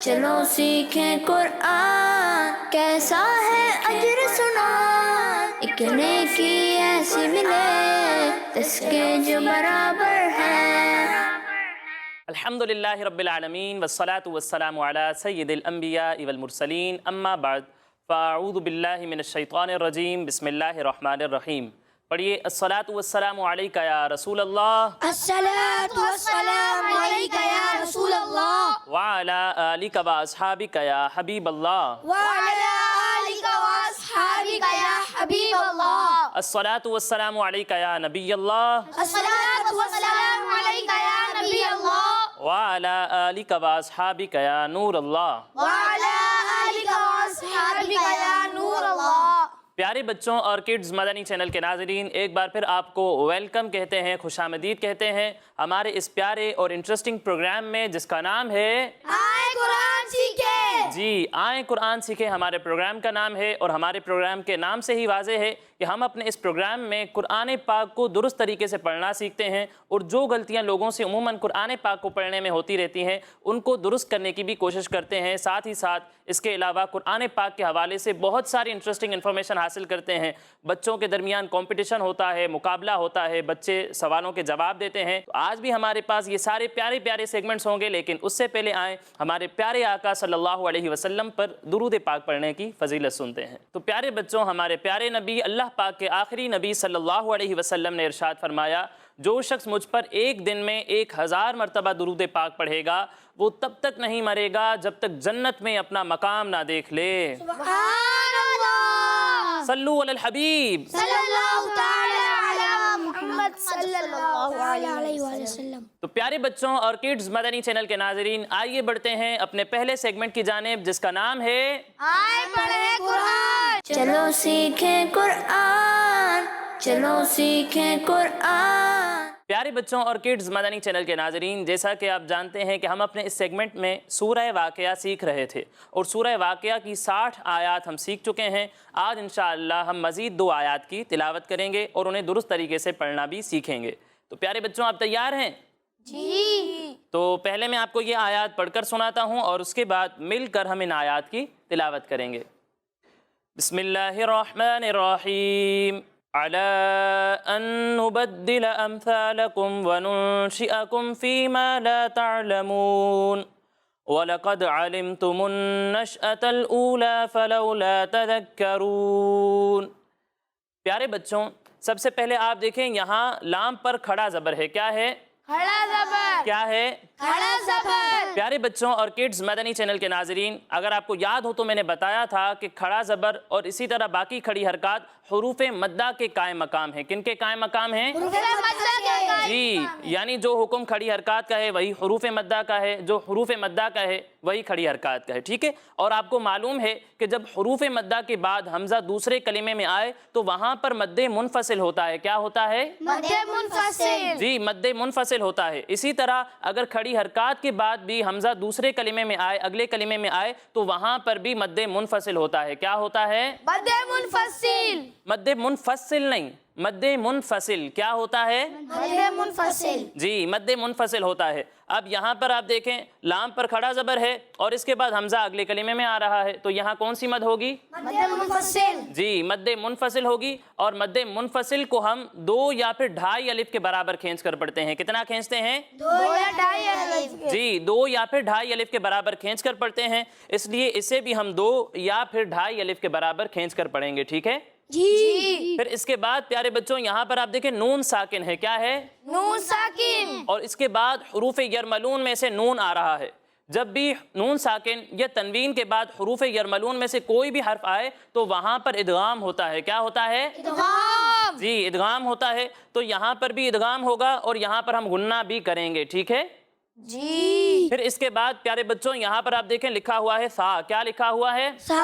چلو سیکھیں قرآن، کیسا ہے اجر سنا، ایک نیکی ایسی ملے اس کے جو برابر ہے۔ الحمدللہ رب العالمین والصلاة والسلام علی سید الانبیاء والمرسلین، اما بعد فاعوذ باللہ من الشیطان الرجیم، بسم اللہ الرحمن الرحیم۔ پڑھیے الصلاة والسلام علیکہ یا رسول اللہ، الصلاۃ والسلام علیک یا رسول اللہ، وعلی آلک واصحابک یا حبیب اللہ، وعلی آلک واصحابک یا حبیب اللہ، الصلاة والسلام علیکہ یا نبی اللہ، الصلاۃ والسلام علیک یا نبی اللہ، وعلی آلک واصحابک یا نور اللہ۔ وعلی آلک واصحابک یا نور اللہ۔ پیارے بچوں اور کڈز مدنی چینل کے ناظرین، ایک بار پھر آپ کو ویلکم کہتے ہیں، خوش آمدید کہتے ہیں ہمارے اس پیارے اور انٹرسٹنگ پروگرام میں جس کا نام ہے آئے قرآن سیکھیں۔ جی آئیں قرآن سیکھیں ہمارے پروگرام کا نام ہے، اور ہمارے پروگرام کے نام سے ہی واضح ہے کہ ہم اپنے اس پروگرام میں قرآن پاک کو درست طریقے سے پڑھنا سیکھتے ہیں، اور جو غلطیاں لوگوں سے عموماً قرآن پاک کو پڑھنے میں ہوتی رہتی ہیں ان کو درست کرنے کی بھی کوشش کرتے ہیں۔ ساتھ ہی ساتھ اس کے علاوہ قرآن پاک کے حوالے سے بہت ساری انٹرسٹنگ انفارمیشن حاصل کرتے ہیں۔ بچوں کے درمیان کمپٹیشن ہوتا ہے، مقابلہ ہوتا ہے، بچے سوالوں کے جواب دیتے ہیں۔ تو آج بھی ہمارے پاس یہ سارے پیارے پیارے سیگمنٹس ہوں گے، لیکن اس سے پہلے آئیں ہمارے پیارے آقا صلی اللہ علیہ وسلم پر درود پاک پڑھنے کی فضیلت سنتے ہیں۔ تو پیارے بچوں، ہمارے پیارے نبی اللہ پاک کے آخری نبی صلی اللہ علیہ وسلم نے ارشاد فرمایا، جو شخص مجھ پر ایک دن میں 1000 مرتبہ درود پاک پڑھے گا وہ تب تک نہیں مرے گا جب تک جنت میں اپنا مقام نہ دیکھ لے۔ سبحان اللہ، صلو علی الحبیب۔ صلی اللہ تعالی علی محمد صلی اللہ علیہ وسلم۔ تو پیارے بچوں اور کڈز مدنی چینل کے ناظرین، آئیے بڑھتے ہیں اپنے پہلے سیگمنٹ کی جانب جس کا نام ہے آئے پڑھیں قرآن، چلو سیکھیں قرآن، چلو سیکھیں قرآن۔ پیارے بچوں اور کڈز مدنی چینل کے ناظرین، جیسا کہ آپ جانتے ہیں کہ ہم اپنے اس سیگمنٹ میں سورہ واقعہ سیکھ رہے تھے، اور سورہ واقعہ کی 60 آیات ہم سیکھ چکے ہیں۔ آج انشاءاللہ ہم مزید 2 آیات کی تلاوت کریں گے اور انہیں درست طریقے سے پڑھنا بھی سیکھیں گے۔ تو پیارے بچوں، آپ تیار ہیں؟ جی۔ تو پہلے میں آپ کو یہ آیات پڑھ کر سناتا ہوں اور اس کے بعد مل کر ہم ان آیات کی تلاوت کریں گے۔ بسم اللہ الرحمن الرحیم۔ عَلَىٰ أَن نُبَدِّلَ أَمْثَالَكُمْ وَنُنشِئَكُمْ فِي مَا لَا تَعْلَمُونَ وَلَقَدْ عَلِمْتُمُ النَّشْأَةَ الْأُولَىٰ فَلَوْلَا تَذَكَّرُونَ۔ پیارے بچوں، سب سے پہلے آپ دیکھیں یہاں لام پر کھڑا زبر ہے۔ کیا ہے؟ کھڑا زبر۔ کیا ہے؟ کھڑا زبر۔ پیارے بچوں اور کڈز مدنی چینل کے ناظرین، اگر آپ کو یاد ہو تو میں نے بتایا تھا کہ کھڑا زبر اور اسی طرح باقی کھڑی حرکات حروف مدہ کے قائم مقام ہیں۔ کن کے قائم مقام ہیں؟ حروف مدہ کے۔ جی، یعنی جو حکم کھڑی حرکات کا ہے وہی حروف مدہ کا ہے، جو حروف مدہ کا ہے وہی کھڑی حرکات کا ہے، ٹھیک ہے؟ اور آپ کو معلوم ہے کہ جب حروف مدہ کے بعد حمزہ دوسرے کلمے میں آئے تو وہاں پر مد منفصل ہوتا ہے۔ کیا ہوتا ہے؟ مد منفصل۔ جی، مد منفصل ہوتا ہے۔ اسی طرح اگر کھڑی حرکات کے بعد بھی حمزہ دوسرے کلمے میں آئے، اگلے کلمے میں آئے تو وہاں پر بھی مد منفصل ہوتا ہے۔ کیا ہوتا ہے؟ مد منفصل۔ مد منفصل نہیں، مد منفصل۔ کیا ہوتا ہے؟ مد منفصل۔ جی، مد منفصل ہوتا ہے۔ اب یہاں پر آپ دیکھیں لام پر کھڑا زبر ہے اور اس کے بعد حمزہ اگلے کلمے میں آ رہا ہے، تو یہاں کون سی مد ہوگی؟ مد منفصل۔ جی، مد منفصل ہوگی، اور مد منفصل کو ہم 2 یا پھر 2.5 الف کے برابر کھینچ کر پڑھتے ہیں۔ کتنا کھینچتے ہیں؟ 2 یا 2.5 الف۔ جی، 2 یا پھر 2.5 الف کے برابر کھینچ کر پڑھتے ہیں، اس لیے اسے بھی ہم 2 یا پھر 2.5 الف کے برابر کھینچ کر پڑھیں گے، ٹھیک ہے؟ جی۔ پھر اس کے بعد پیارے بچوں یہاں پر آپ دیکھیں نون ساکن ہے۔ کیا ہے؟ نون ساکن۔ اور اس کے بعد حروف یرملون میں سے نون آ رہا ہے۔ جب بھی نون ساکن یا تنوین کے بعد حروف یرملون میں سے کوئی بھی حرف آئے تو وہاں پر ادغام ہوتا ہے۔ کیا ہوتا ہے؟ ادغام۔ جی، ادغام ہوتا ہے، تو یہاں پر بھی ادغام ہوگا اور یہاں پر ہم غنہ بھی کریں گے، ٹھیک ہے؟ جی۔ پھر اس کے بعد پیارے بچوں یہاں پر آپ دیکھیں لکھا ہوا ہے سا۔ کیا لکھا ہوا ہے؟ سا۔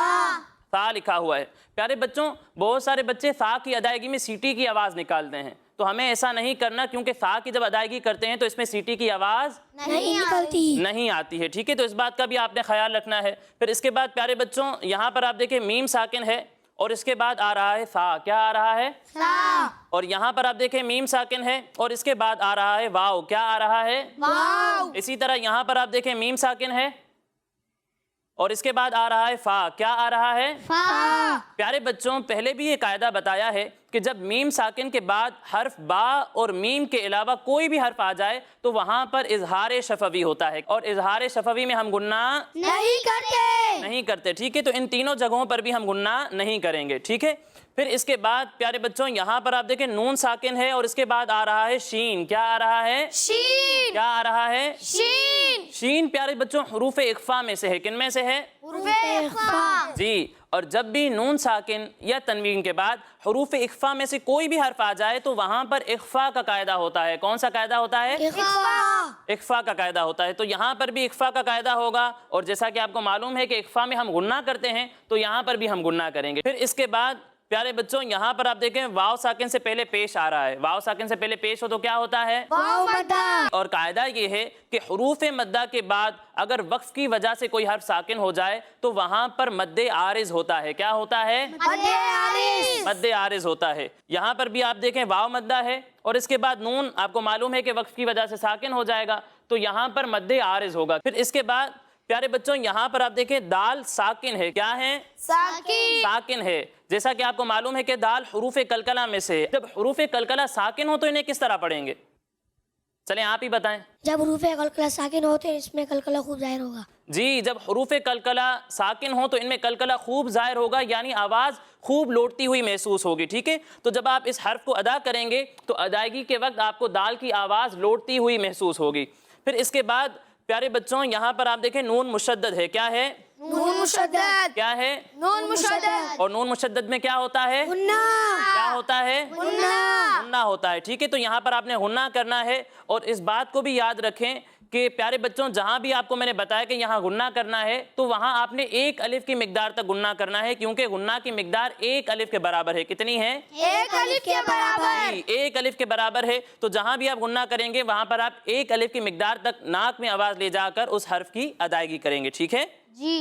سا لکھا ہوا ہے۔ پیارے بچوں، بہت سارے بچے سا کی ادائیگی میں سیٹی کی آواز نکالتے ہیں، تو ہمیں ایسا نہیں کرنا، کیونکہ سا کی جب ادائیگی کرتے ہیں تو اس میں سیٹی کی آواز نہیں آتی ہے، ٹھیک ہے؟ تو اس بات کا بھی آپ نے خیال رکھنا ہے۔ پھر اس کے بعد پیارے بچوں یہاں پر آپ دیکھیں میم ساکن ہے اور اس کے بعد آ رہا ہے سا۔ کیا آ رہا ہے؟ سا۔ اور یہاں پر آپ دیکھیں میم ساکن ہے اور اس کے بعد آ رہا ہے واو۔ کیا آ رہا ہے؟ واو۔ اسی طرح یہاں پر آپ دیکھیں میم ساکن ہے اور اس کے بعد آ رہا ہے فا. کیا آ رہا ہے؟ فا. پیارے بچوں پہلے بھی یہ قاعدہ بتایا ہے کہ جب میم ساکن کے بعد حرف با اور میم کے علاوہ کوئی بھی حرف آ جائے تو وہاں پر اظہار شفوی ہوتا ہے، اور اظہار شفوی میں ہم گننا نہیں کرتے. ٹھیک ہے، تو ان تینوں جگہوں پر بھی ہم گننا نہیں کریں گے. ٹھیک ہے، پھر اس کے بعد پیارے بچوں یہاں پر آپ دیکھیں نون ساکن ہے اور اس کے بعد آ رہا ہے شین. کیا آ رہا ہے؟ شین. کیا آ رہا ہے؟ شین. شین پیارے بچوں حروف اخفا میں سے ہے. کن میں سے ہے؟ حروف اخفا. جی، اور جب بھی نون ساکن یا تنوین کے بعد حروف اخفا میں سے کوئی بھی حرف آ جائے تو وہاں پر اخفا کا قاعدہ ہوتا ہے. کون سا قاعدہ ہوتا ہے؟ اخفا. اخفا کا قاعدہ ہوتا ہے. تو یہاں پر بھی اخفا کا قاعدہ ہوگا، اور جیسا کہ آپ کو معلوم ہے کہ اخفا میں ہم غنہ کرتے ہیں تو یہاں پر بھی ہم غنہ کریں گے. پھر اس کے بعد پیارے بچوں یہاں پر آپ دیکھیں واو ساکن سے پہلے پیش آ رہا ہے. واو ساکن سے پہلے پیش ہو تو کیا ہوتا ہے؟ واو مدہ. اور قاعدہ یہ ہے کہ حروف مدہ کے بعد اگر وقف کی وجہ سے کوئی حرف ساکن ہو جائے تو وہاں پر مد عارض ہوتا ہے. کیا ہوتا ہے؟ مد عارض. مد عارض ہوتا ہے. یہاں پر بھی آپ دیکھیں واو مدہ ہے اور اس کے بعد نون آپ کو معلوم ہے کہ وقف کی وجہ سے ساکن ہو جائے گا تو یہاں پر مد عارض ہوگا. پھر اس کے بعد پیارے بچوں یہاں پر آپ دیکھیں دال ساکن ہے. کیا ہے؟ ساکن ہے. جیسا کہ آپ کو معلوم ہے کہ دال حروف کلکلہ میں سے ہے. جب حروف کلکلہ ساکن ہو تو انہیں کس طرح پڑھیں گے؟ چلیں آپ ہی بتائیں. جب حروف کلکلہ ساکن ہوتے ہیں اس میں کلکلہ خوب ظاہر ہوگا. جی، جب حروف کلکلہ ساکن ہو تو ان میں کلکلہ خوب ظاہر ہوگا، یعنی آواز خوب لوٹتی ہوئی محسوس ہوگی. ٹھیک ہے، تو جب آپ اس حرف کو ادا کریں گے تو ادائیگی کے وقت آپ کو دال کی آواز لوٹتی ہوئی محسوس ہوگی. پھر اس کے بعد پیارے بچوں یہاں پر آپ دیکھیں نون مشدد ہے. کیا ہے؟ نون مشدد. کیا ہے؟ نون مشدد. اور نون مشدد میں کیا ہوتا ہے؟ غنہ. کیا ہوتا ہے؟ غنہ. غنہ ہوتا ہے. ٹھیک ہے، تو یہاں پر آپ نے غنہ کرنا ہے. اور اس بات کو بھی یاد رکھیں کہ پیارے بچوں جہاں بھی آپ کو میں نے بتایا کہ یہاں غنہ کرنا ہے تو وہاں آپ نے ایک الف کی مقدار تک غنہ کرنا ہے، کیونکہ غنہ کی مقدار ایک الف کے برابر ہے. کتنی ہے؟ ایک الف کے برابر. ایک الف کے برابر ہے. تو جہاں بھی آپ غنہ کریں گے وہاں پر آپ ایک الف کی مقدار تک ناک میں آواز لے جا کر اس حرف کی ادائیگی کریں گے. ٹھیک ہے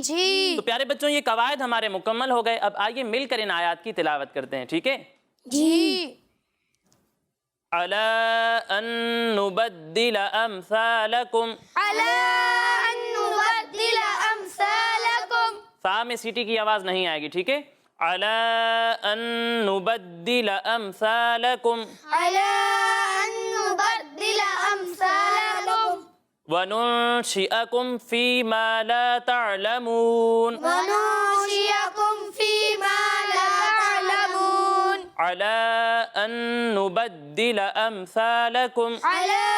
جی. تو پیارے بچوں یہ قواعد ہمارے مکمل ہو گئے. اب آئیے مل کر ان آیات کی تلاوت کرتے ہیں. ٹھیک ہے. جی. عَلَىٰ أَن نُبَدِّلَ أَمْثَالَكُمْ. عَلَىٰ أَن نُبَدِّلَ أَمْثَالَكُمْ. فا میں سیٹی کی آواز نہیں آئے گی. ٹھیک ہے. عَلَىٰ أَن نُبَدِّلَ أَمْثَالَكُمْ. عَلَىٰ أَن نُبَدِّلَ أَمْثَالَكُمْ. وَنُنشِئَكُمْ فِي مَا لَا تَعْلَمُونَ. وَنُنشِئَكُمْ فِي مَا لَا تَعْلَمُونَ. عَلَىٰ أَن نُبَدِّلَ أَمْثَالَكُمْ. عَلَىٰ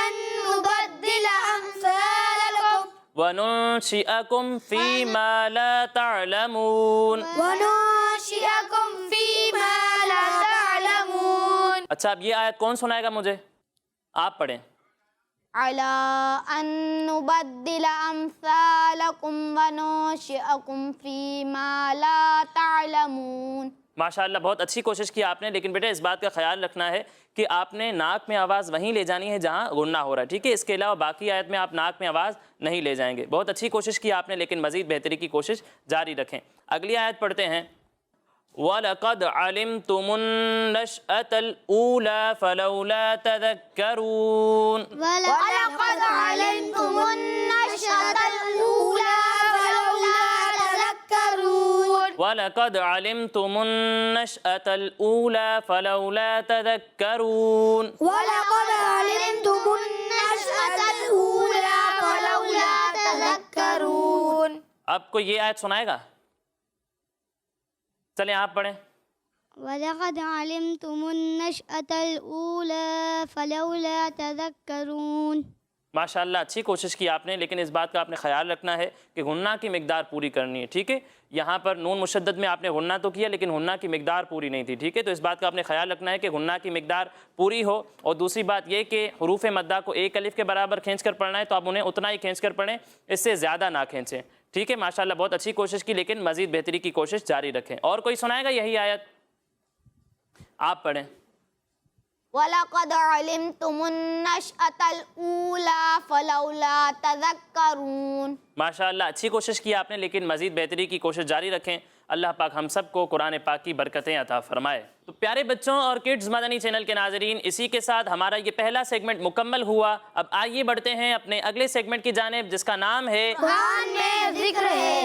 أَن نُبَدِّلَ أَمْثَالَكُمْ. وَنُنشِئَكُمْ فِي مَا لَا تَعْلَمُونَ. وَنُنشِئَكُمْ فِي مَا لَا تَعْلَمُونَ. اچھا اب یہ آیت کون سنائے گا مجھے؟ آپ پڑھیں. عَلَىٰ أَن نُبَدِّلَ أَمْثَالَكُمْ وَنُنشِئَكُمْ فِي مَا لَا تَعْلَمُونَ. ماشاءاللہ بہت اچھی کوشش کی آپ نے، لیکن بیٹے اس بات کا خیال رکھنا ہے کہ آپ نے ناک میں آواز وہیں لے جانی ہے جہاں غنہ ہو رہا ہے. ٹھیک ہے، اس کے علاوہ باقی آیت میں آپ ناک میں آواز نہیں لے جائیں گے. بہت اچھی کوشش کی آپ نے، لیکن مزید بہتری کی کوشش جاری رکھیں. اگلی آیت پڑھتے ہیں. وَلَقَدْ عَلِمْتُمُ النَّشْأَةَ الْأُولَىٰ فَلَوْلَا تَذَكَّرُونَ. وَلَقَدْ عَلِمْتُمُ النَّشْأَةَ الْأُولَىٰ فَلَوْلَا تَذَكَّرُونَ. وَلَقَدْ عَلِمْتُمُ النَّشْأَةَ الْأُولَىٰ فَلَوْلَا تَذَكَّرُونَ. وَلَقَدْ عَلِمْتُمُ النَّشْأَةَ الْأُولَىٰ فَلَوْلَا تَذَكَّرُونَ. آپ کو یہ آیت سنائے گا؟ چلیں آپ پڑھیں. وَلَقَدْ عَلِمْتُمُ النَّشْأَةَ الْأُولَىٰ فَلَوْلَا تَذَكَّرُونَ. ماشاءاللہ اچھی کوشش کی آپ نے، لیکن اس بات کا آپ نے خیال رکھنا ہے کہ غنہ کی مقدار پوری کرنی ہے. ٹھیک ہے، یہاں پر نون مشدد میں آپ نے غنہ تو کیا لیکن غنہ کی مقدار پوری نہیں تھی. ٹھیک ہے، تو اس بات کا آپ نے خیال رکھنا ہے کہ غنہ کی مقدار پوری ہو. اور دوسری بات یہ کہ حروف مدہ کو ایک الف کے برابر کھینچ کر پڑھنا ہے تو آپ انہیں اتنا ہی کھینچ کر پڑھیں، اس سے زیادہ نہ کھینچیں. ٹھیک ہے، ماشاءاللہ بہت اچھی کوشش کی، لیکن مزید بہتری کی کوشش جاری رکھیں. اور کوئی سنائے گا یہی آیت؟ آپ پڑھیں. وَلَقَدْ عَلِمْتُمُ النَّشْأَةَ الْأُولَىٰ فَلَوْلَا تَذَكَّرُونَ. ماشاءاللہ اچھی کوشش کی آپ نے، لیکن مزید بہتری کی کوشش جاری رکھیں. اللہ پاک ہم سب کو قرآن پاک کی برکتیں عطا فرمائے. تو پیارے بچوں اور کڈز مدنی چینل کے ناظرین، اسی کے ساتھ ہمارا یہ پہلا سیگمنٹ مکمل ہوا. اب آئیے بڑھتے ہیں اپنے اگلے سیگمنٹ کی جانب جس کا نام ہے قرآن میں ذکر ہے.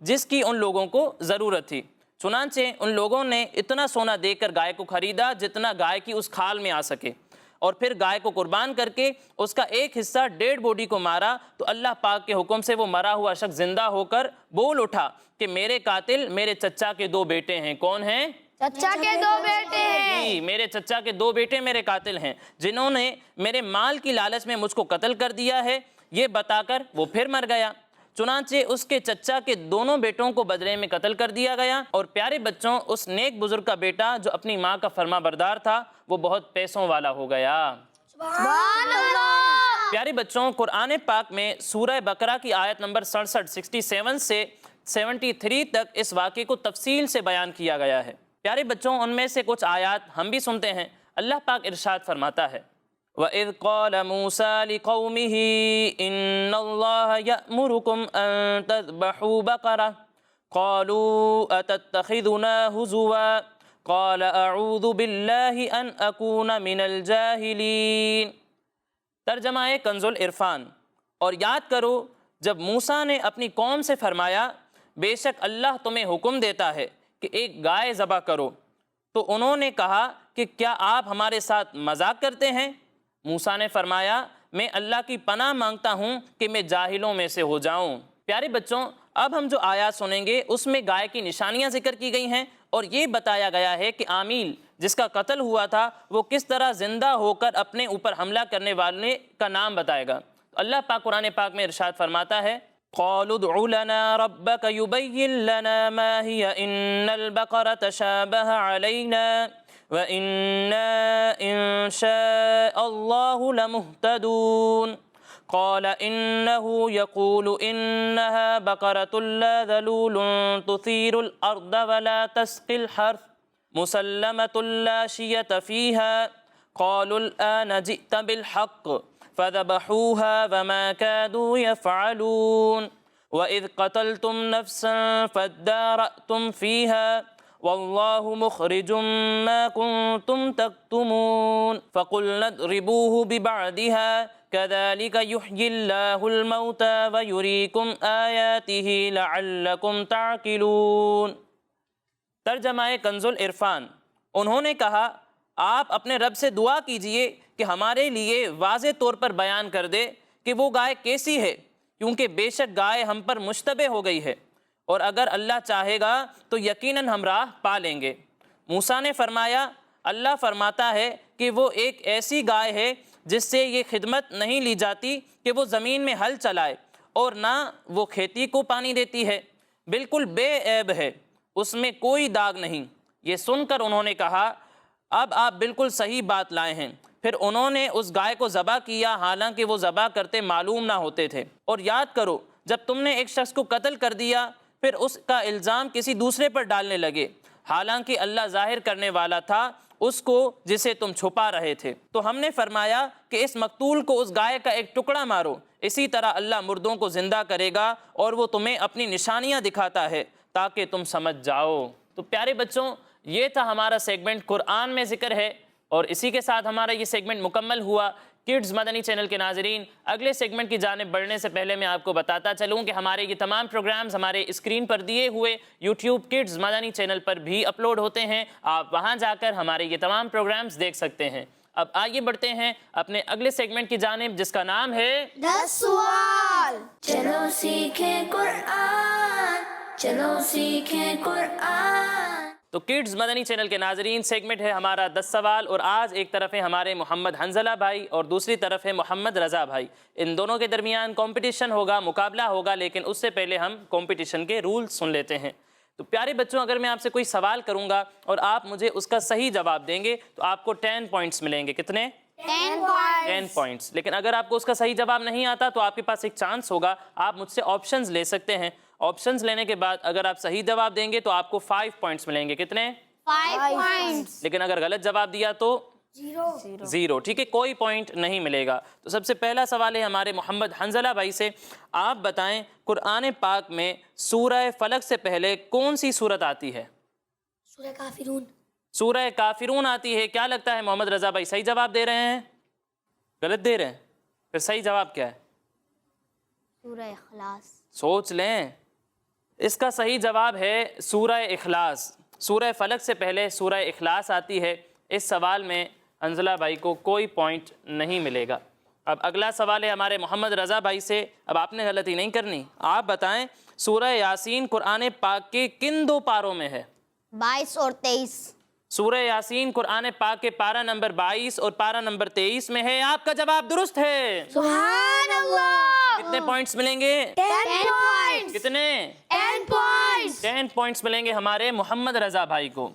جس کی ان لوگوں کو ضرورت تھی۔ چنانچہ ان لوگوں نے اتنا سونا دے کر گائے کو خریدا جتنا گائے کی اس کھال میں آ سکے، اور پھر گائے کو قربان کر کے اس کا ایک حصہ ڈیڑھ بوڈی کو مارا تو اللہ پاک کے حکم سے وہ مرا ہوا شخص زندہ ہو کر بول اٹھا کہ میرے قاتل میرے چچا کے 2 بیٹے ہیں۔ کون ہیں؟ چچا کے 2 بیٹے ہیں۔ جی، میرے چچا کے 2 بیٹے میرے قاتل ہیں جنہوں نے میرے مال کی لالچ میں مجھ کو قتل کر دیا ہے، یہ بتا کر وہ پھر مر گیا۔ چنانچہ اس کے چچا کے دونوں بیٹوں کو بدلے میں قتل کر دیا گیا، اور پیارے بچوں اس نیک بزرگ کا بیٹا جو اپنی ماں کا فرما بردار تھا وہ بہت پیسوں والا ہو گیا۔ سبحان اللہ۔ پیارے بچوں قرآن پاک میں سورہ بقرہ کی آیت نمبر 67 سے 73 تک اس واقعے کو تفصیل سے بیان کیا گیا ہے۔ پیارے بچوں ان میں سے کچھ آیات ہم بھی سنتے ہیں۔ اللہ پاک ارشاد فرماتا ہے وَإِذْ قَالَ مُوسَىٰ لِقَوْمِهِ إِنَّ اللَّهَ يَأْمُرُكُمْ أَن تَذْبَحُوا بَقَرَةً قَالُوا أَتَتَّخِذُنَا هُزُوًا قَالَ أَعُوذُ بِاللَّهِ أَنْ أَكُونَ مِنَ الْجَاهِلِينَ۔ ترجمہ کنز العرفان۔ اور یاد کرو جب موسیٰ نے اپنی قوم سے فرمایا بے شک اللہ تمہیں حکم دیتا ہے کہ ایک گائے ذبح کرو، تو انہوں نے کہا کہ کیا آپ ہمارے ساتھ مذاق کرتے ہیں؟ موسیٰ نے فرمایا میں اللہ کی پناہ مانگتا ہوں کہ میں جاہلوں میں سے ہو جاؤں۔ پیارے بچوں اب ہم جو آیات سنیں گے اس میں گائے کی نشانیاں ذکر کی گئی ہیں، اور یہ بتایا گیا ہے کہ عامیل جس کا قتل ہوا تھا وہ کس طرح زندہ ہو کر اپنے اوپر حملہ کرنے والے کا نام بتائے گا۔ اللہ پاک قرآن پاک میں ارشاد فرماتا ہے قَالُوا ادْعُ لَنَا رَبَّكَ يُبَيِّن لَنَا مَا هِيَ إِنَّ الْبَقَرَ تَشَابَهَ عَلَيْنَا وَإِنَّا إِن شَاءَ اللَّهُ لَمُهْتَدُونَ قَالَ إِنَّهُ يَقُولُ إِنَّهَا بَقَرَةٌ لَا ذَلُولٌ تُثِيرُ الْأَرْضَ وَلَا تَسْقِي الْحَرْثَ مُسَلَّمَةٌ لَا شِيَةَ فِيهَا قَالُوا الْآنَ جِئْتَ بِالْحَقِّ فَذَبَحُوهَا وَمَا كَادُوا يَفْعَلُونَ وَإِذْ قَتَلْتُمْ نَفْسًا فَادَّارَأْتُمْ فِيهَا وَاللَّهُ مُخْرِجٌ مَا كُنْتُمْ تَكْتُمُونَ فَقُلْنَا اضْرِبُوهُ بِبَعْضِهَا كَذَلِكَ يُحْيِي اللَّهُ الْمَوْتَى وَيُرِيكُمْ آيَاتِهِ لَعَلَّكُمْ تَعْقِلُونَ۔ ترجمہ کنز العرفان۔ انہوں نے کہا آپ اپنے رب سے دعا کیجئے کہ ہمارے لیے واضح طور پر بیان کر دے کہ وہ گائے کیسی ہے، کیونکہ بے شک گائے ہم پر مشتبہ ہو گئی ہے، اور اگر اللہ چاہے گا تو یقیناً ہم راہ پا لیں گے۔ موسیٰ نے فرمایا اللہ فرماتا ہے کہ وہ ایک ایسی گائے ہے جس سے یہ خدمت نہیں لی جاتی کہ وہ زمین میں ہل چلائے، اور نہ وہ کھیتی کو پانی دیتی ہے، بالکل بے عیب ہے، اس میں کوئی داغ نہیں۔ یہ سن کر انہوں نے کہا اب آپ بالکل صحیح بات لائے ہیں۔ پھر انہوں نے اس گائے کو ذبح کیا حالانکہ وہ ذبح کرتے معلوم نہ ہوتے تھے۔ اور یاد کرو جب تم نے ایک شخص کو قتل کر دیا پھر اس کا الزام کسی دوسرے پر ڈالنے لگے، حالانکہ اللہ ظاہر کرنے والا تھا اس کو جسے تم چھپا رہے تھے۔ تو ہم نے فرمایا کہ اس مقتول کو اس گائے کا ایک ٹکڑا مارو، اسی طرح اللہ مردوں کو زندہ کرے گا اور وہ تمہیں اپنی نشانیاں دکھاتا ہے تاکہ تم سمجھ جاؤ۔ تو پیارے بچوں یہ تھا ہمارا سیگمنٹ قرآن میں ذکر ہے، اور اسی کے ساتھ ہمارا یہ سیگمنٹ مکمل ہوا۔ کڈز مدنی چینل کے ناظرین اگلے سیگمنٹ کی جانب بڑھنے سے پہلے میں آپ کو بتاتا چلوں کہ ہمارے یہ تمام پروگرامز ہمارے اسکرین پر دیے ہوئے یوٹیوب کڈز مدنی چینل پر بھی اپلوڈ ہوتے ہیں، آپ وہاں جا کر ہمارے یہ تمام پروگرامز دیکھ سکتے ہیں۔ اب آئیے بڑھتے ہیں اپنے اگلے سیگمنٹ کی جانب جس کا نام ہے 10 سوال۔ چلو سیکھیں قرآن، چلو سیکھیں قرآن۔ تو کڈز مدنی چینل کے ناظرین سیگمنٹ ہے ہمارا 10 سوال، اور آج ایک طرف ہے ہمارے محمد حنزلہ بھائی اور دوسری طرف ہے محمد رضا بھائی۔ ان دونوں کے درمیان کمپٹیشن ہوگا، مقابلہ ہوگا، لیکن اس سے پہلے ہم کمپٹیشن کے رولز سن لیتے ہیں۔ تو پیارے بچوں اگر میں آپ سے کوئی سوال کروں گا اور آپ مجھے اس کا صحیح جواب دیں گے تو آپ کو 10 پوائنٹس ملیں گے۔ کتنے؟ 10 پوائنٹس۔ لیکن اگر آپ کو اس کا صحیح جواب نہیں آتا تو آپ کے پاس ایک چانس ہوگا، آپ مجھ سے آپشنز لے سکتے ہیں۔ آپشنز لینے کے بعد اگر آپ صحیح جواب دیں گے تو آپ کو 5 پوائنٹس ملیں گے۔ کتنے؟ 5 points. لیکن اگر غلط جواب دیا تو 0۔ ٹھیک ہے، کوئی پوائنٹ نہیں ملے گا۔ تو سب سے پہلا سوال ہے ہمارے محمد حنزلہ بھائی سے، آپ بتائیں قرآن پاک میں سورہ فلق سے پہلے کون سی سورت آتی ہے؟ سورہ کافرون۔ سورہ کافرون آتی ہے۔ کیا لگتا ہے محمد رضا بھائی صحیح جواب دے رہے ہیں؟ غلط دے رہے ہیں؟ پھر صحیح جواب کیا ہے؟ سورہ اخلاص۔ سوچ لیں، اس کا صحیح جواب ہے سورہ اخلاص۔ سورہ فلق سے پہلے سورہ اخلاص آتی ہے۔ اس سوال میں حنظلہ بھائی کو کوئی پوائنٹ نہیں ملے گا۔ اب اگلا سوال ہے ہمارے محمد رضا بھائی سے۔ اب آپ نے غلطی نہیں کرنی، آپ بتائیں سورہ یاسین قرآن پاک کے کن دو پاروں میں ہے؟ 22 اور 23۔ سورہ یاسین قرآن پاک کے پارہ نمبر 22 اور پارہ نمبر 23 میں ہے۔ آپ کا جواب درست ہے۔ سبحان اللہ۔ کتنے پوائنٹس ملیں گے؟ 10 points۔ کتنے؟ 10 points۔ 10 پوائنٹس ملیں گے ہمارے محمد رضا بھائی کو۔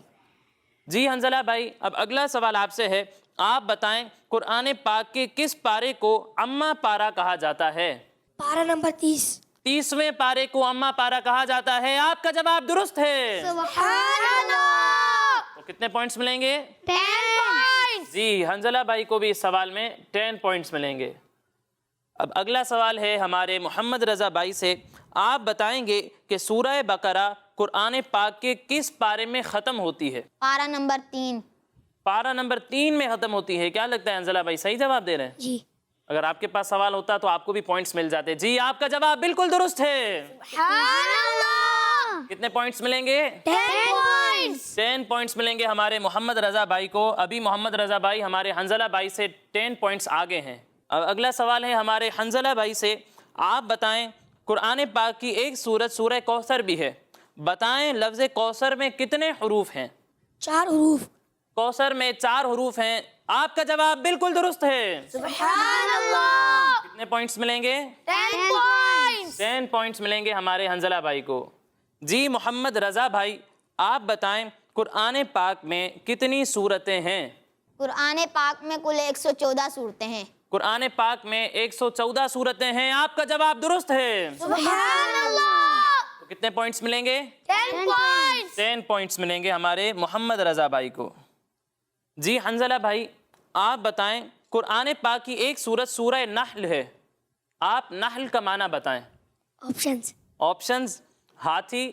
جی حنظلہ بھائی، اب اگلا سوال آپ سے ہے، آپ بتائیں قرآن پاک کے کس پارے کو اماں پارہ کہا جاتا ہے؟ پارہ نمبر 30۔ 30ویں پارے کو اماں پارہ کہا جاتا ہے۔ آپ کا جواب درست ہے۔ سبحان اللہ۔ تو کتنے پوائنٹس ملیں گے؟ 10 points۔ جی حنظلہ بھائی کو بھی اس سوال میں 10 پوائنٹس ملیں گے۔ اب اگلا سوال ہے ہمارے محمد رضا بھائی سے، آپ بتائیں گے کہ سورہ بقرہ قرآن پاک کے کس پارے میں ختم ہوتی ہے؟ پارہ نمبر 3۔ پارہ نمبر 3 میں ختم ہوتی ہے۔ کیا لگتا ہے حنظلہ بھائی صحیح جواب دے رہے ہیں؟ جی۔ اگر آپ کے پاس سوال ہوتا تو آپ کو بھی پوائنٹس مل جاتے۔ جی آپ کا جواب بالکل درست ہے۔ سبحان اللہ۔ کتنے پوائنٹس ملیں گے؟ 10 points۔ 10 پوائنٹس ملیں گے ہمارے محمد رضا بھائی کو۔ ابھی محمد رضا بھائی ہمارے حنظلہ بھائی سے 10 پوائنٹس آگے ہیں۔ اب اگلا سوال ہے ہمارے حنظلہ بھائی سے، آپ بتائیں قرآن پاک کی ایک سورت سورہ کوثر بھی ہے، بتائیں لفظ کوثر میں کتنے حروف ہیں؟ 4 حروف۔ کوثر میں 4 حروف ہیں۔ آپ کا جواب بالکل درست ہے۔ سبحان اللہ۔ کتنے پوائنٹس ملیں گے؟ 10 points۔ 10 پوائنٹس ملیں گے ہمارے حنظلہ بھائی کو۔ جی محمد رضا بھائی، آپ بتائیں قرآن پاک میں کتنی سورتیں ہیں؟ قرآن پاک میں کل 114 صورتیں ہیں۔ قرآن پاک میں 114 سورتیں ہیں۔ آپ کا جواب درست ہے۔ سبحان اللہ۔ تو کتنے پوائنٹس ملیں گے؟ 10 points۔ 10 پوائنٹس ملیں گے ہمارے محمد رضا بھائی کو۔ جی حنظلہ بھائی، آپ بتائیں قرآن پاک کی ایک سورت سورہ نحل ہے، آپ نحل کا معنی بتائیں۔ آپشنز۔ آپشنز: ہاتھی،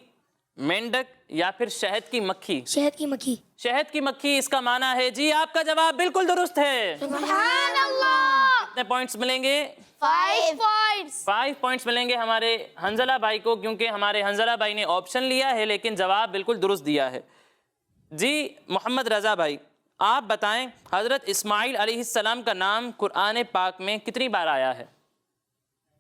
مینڈک یا پھر شہد کی مکھی۔ شہد کی مکھی۔ شہد کی مکھی اس کا معنی ہے۔ جی آپ کا جواب بالکل درست ہے۔ سبحان اللہ۔ کتنے پوائنٹس ملیں گے؟ 5 points۔ 5 پوائنٹس ملیں گے ہمارے حنظلہ بھائی کو، کیونکہ ہمارے حنظلہ بھائی نے آپشن لیا ہے لیکن جواب بالکل درست دیا ہے۔ جی محمد رضا بھائی، آپ بتائیں حضرت اسماعیل علیہ السلام کا نام قرآن پاک میں کتنی بار آیا ہے؟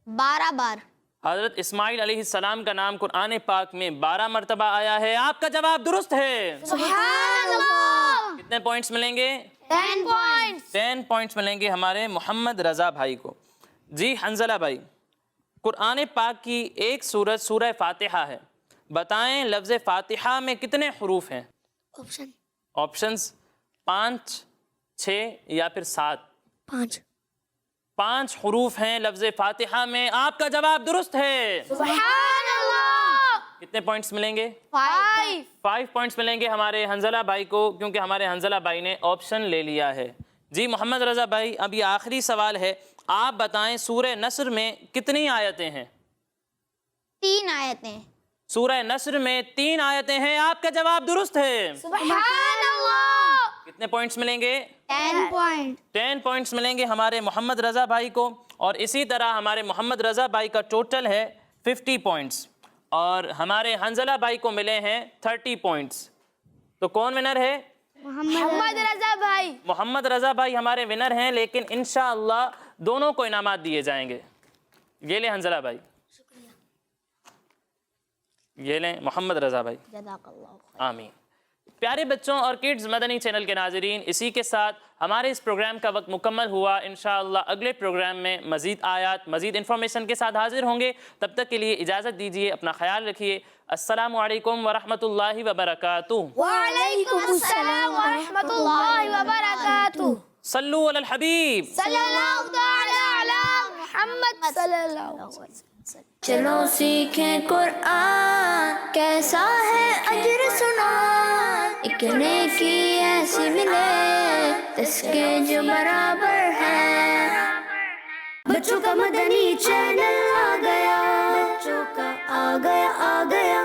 12 بار۔ حضرت اسماعیل علیہ السلام کا نام قرآن پاک میں 12 مرتبہ آیا ہے۔ آپ کا جواب درست ہے۔ سبحان اللہ۔ کتنے پوائنٹس ملیں گے؟ 10 points۔ 10 پوائنٹس ملیں گے ہمارے محمد رضا بھائی کو۔ جی حنظلہ بھائی، قرآن پاک کی ایک سورت سورہ فاتحہ ہے، بتائیں لفظ فاتحہ میں کتنے حروف ہیں؟ آپشن۔ آپشنز: 5، 6 یا پھر 7۔ 5۔ 5 حروف ہیں لفظ فاتحہ میں۔ آپ کا جواب درست ہے۔ سبحان اللہ۔ کتنے پوائنٹس ملیں گے؟ 5۔ 5 پوائنٹس ملیں گے ہمارے حنظلہ بھائی کو، کیونکہ ہمارے حنظلہ بھائی نے آپشن لے لیا ہے۔ جی محمد رضا بھائی، اب یہ آخری سوال ہے، آپ بتائیں سورہ نصر میں کتنی آیتیں ہیں؟ 3 آیتیں۔ سورہ نصر میں 3 آیتیں ہیں۔ آپ کا جواب درست ہے۔ سبحان اللہ۔ کتنے پوائنٹس ملیں گے؟ 10 پوائنٹ۔ 10 پوائنٹس ملیں گے ہمارے محمد رضا بھائی کو، اور اسی طرح ہمارے محمد رضا بھائی کا ٹوٹل ہے 50 پوائنٹس، اور ہمارے حنظلہ بھائی کو ملے ہیں 30 پوائنٹس۔ تو کون ونر ہے؟ محمد رضا بھائی۔ محمد رضا بھائی ہمارے ونر ہیں، لیکن انشاءاللہ دونوں کو انعامات دیے جائیں گے۔ یہ لیں حنظلہ بھائی، یہ لیں محمد رضا بھائی۔ جزاک اللہ۔ آمین۔ پیارے بچوں اور کڈز مدنی چینل کے ناظرین، اسی کے ساتھ ہمارے اس پروگرام کا وقت مکمل ہوا۔ انشاءاللہ اگلے پروگرام میں مزید آیات، مزید انفارمیشن کے ساتھ حاضر ہوں گے۔ تب تک کے لیے اجازت دیجیے، اپنا خیال رکھیے۔ السلام علیکم ورحمۃ اللہ وبرکاتہ۔ وعلیکم السلام ورحمۃ اللہ وبرکاتہ۔ صلو علی الحبیب۔ صلی اللہ تعالی علی محمد صلی اللہ علیہ وسلم۔ چلو سیکھیں قرآن، کیسا ہے اجر سنا، ایک نیکی ایسی ملے جس کے جو برابر ہے۔ بچوں کا مدنی چینل آ گیا، بچوں کا آ گیا